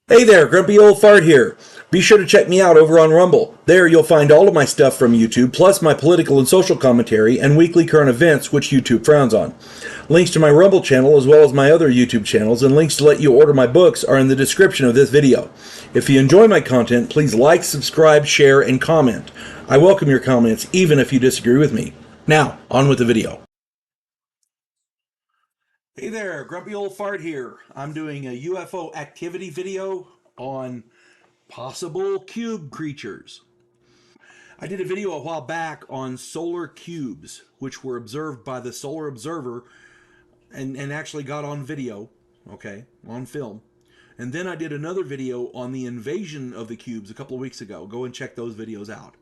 Hey there, Grumpy Old Fart here. Be sure to check me out over on Rumble. There you'll find all of my stuff from YouTube, plus my political and social commentary and weekly current events, which YouTube frowns on. Links to my Rumble channel, as well as my other YouTube channels, and links to let you order my books are in the description of this video. If you enjoy my content, please like, subscribe, share, and comment. I welcome your comments, even if you disagree with me. Now, on with the video. Hey there, Grumpy Old Fart here. I'm doing a UFO activity video on possible cube creatures. I did a video a while back on solar cubes, which were observed by the Solar Observer and actually got on video, okay, on film. And then I did another video on the invasion of the cubes a couple of weeks ago. Go and check those videos out.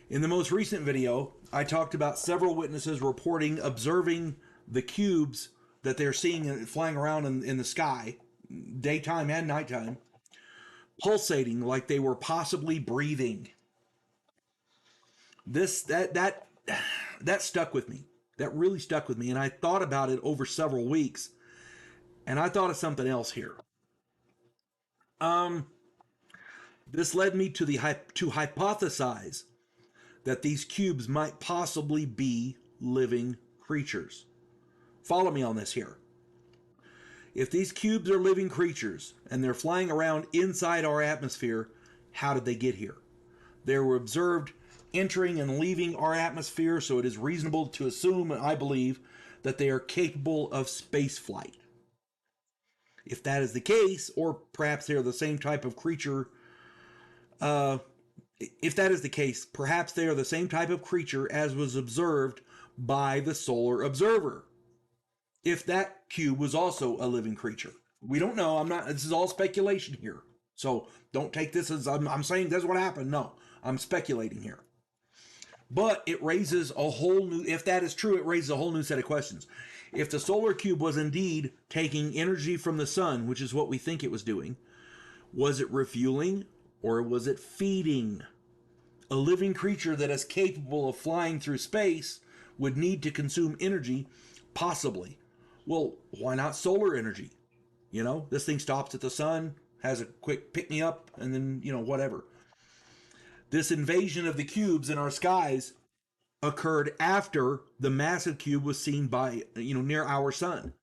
In the most recent video, I talked about several witnesses reporting observing the cubes that they're seeing flying around in the sky, daytime and nighttime, pulsating like they were possibly breathing. That stuck with me. That really stuck with me, and I thought about it over several weeks, and I thought of something else here. This led me to hypothesize that these cubes might possibly be living creatures. Follow me on this here. If these cubes are living creatures and they're flying around inside our atmosphere, how did they get here? They were observed entering and leaving our atmosphere, so it is reasonable to assume, I believe, that they are capable of space flight. If that is the case, or perhaps they are the same type of creature, if that is the case, perhaps they are the same type of creature as was observed by the Solar Observer. If that cube was also a living creature. We don't know. This is all speculation here. So don't take this as I'm saying that's what happened. No, I'm speculating here. But it raises a whole new, if that is true, it raises a whole new set of questions. If the solar cube was indeed taking energy from the sun, which is what we think it was doing, was it refueling or was it feeding? A living creature that is capable of flying through space would need to consume energy, possibly. Well, why not solar energy? You know, this thing stops at the sun, has a quick pick me up, and then, whatever. This invasion of the cubes in our skies occurred after the massive cube was seen by, near our sun.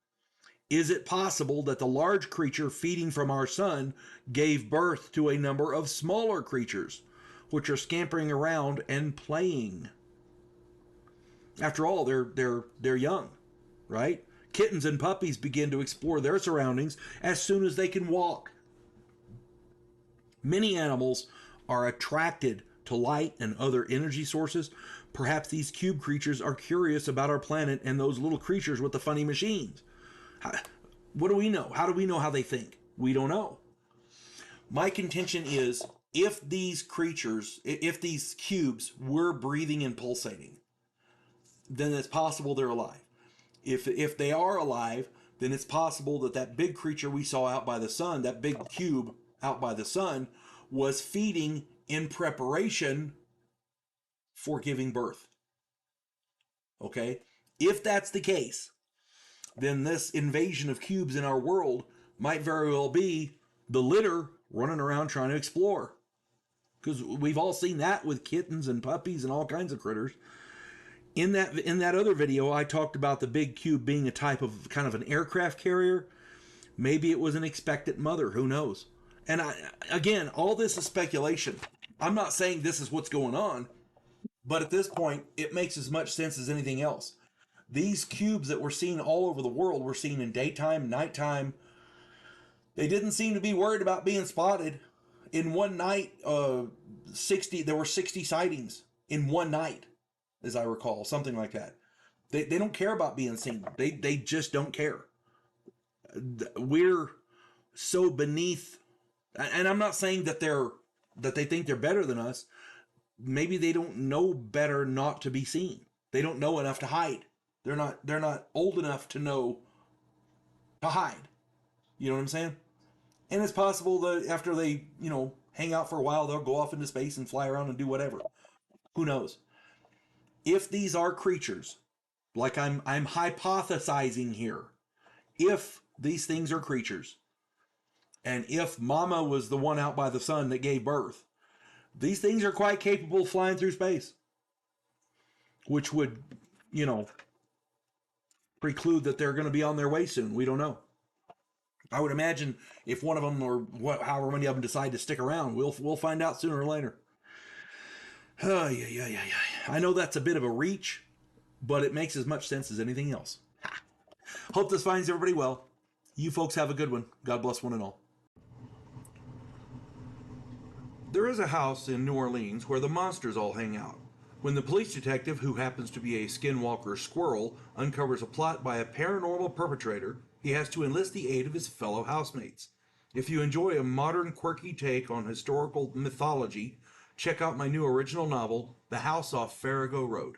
Is it possible that the large creature feeding from our sun gave birth to a number of smaller creatures, which are scampering around and playing? After all, they're young, right? Kittens and puppies begin to explore their surroundings as soon as they can walk. Many animals are attracted to light and other energy sources. Perhaps these cube creatures are curious about our planet and those little creatures with the funny machines. What do we know? How do we know how they think? We don't know. My contention is if these cubes were breathing and pulsating, then it's possible they're alive. If they are alive, then it's possible that big creature we saw out by the sun, that big cube out by the sun, was feeding in preparation for giving birth. Okay? If that's the case, then this invasion of cubes in our world might very well be the litter running around trying to explore. Because we've all seen that with kittens and puppies and all kinds of critters. In that other video, I talked about the big cube being a type of kind of an aircraft carrier. Maybe it was an expectant mother. Who knows? And again, all this is speculation. I'm not saying this is what's going on, but at this point, it makes as much sense as anything else. These cubes that we're seeing all over the world, we're seeing in daytime, nighttime. They didn't seem to be worried about being spotted. In one night, there were 60 sightings in one night, as I recall, something like that. They don't care about being seen. They just don't care. We're so beneath, and I'm not saying that they think they're better than us. Maybe they don't know better not to be seen. They don't know enough to hide. They're not old enough to know to hide. You know what I'm saying? And it's possible that after they, hang out for a while, they'll go off into space and fly around and do whatever. Who knows? If these are creatures, like I'm hypothesizing here, if these things are creatures, And if Mama was the one out by the sun that gave birth, these things are quite capable of flying through space, which would, you know, preclude that they're going to be on their way soon. We don't know. I would imagine if one of them or however many of them decide to stick around, we'll find out sooner or later. Oh, yeah. I know that's a bit of a reach, but it makes as much sense as anything else. Hope this finds everybody well. You folks have a good one. God bless one and all. There is a house in New Orleans where the monsters all hang out. When the police detective, who happens to be a skinwalker squirrel, uncovers a plot by a paranormal perpetrator, he has to enlist the aid of his fellow housemates. If you enjoy a modern, quirky take on historical mythology, check out my new original novel, The House Off Farrago Road.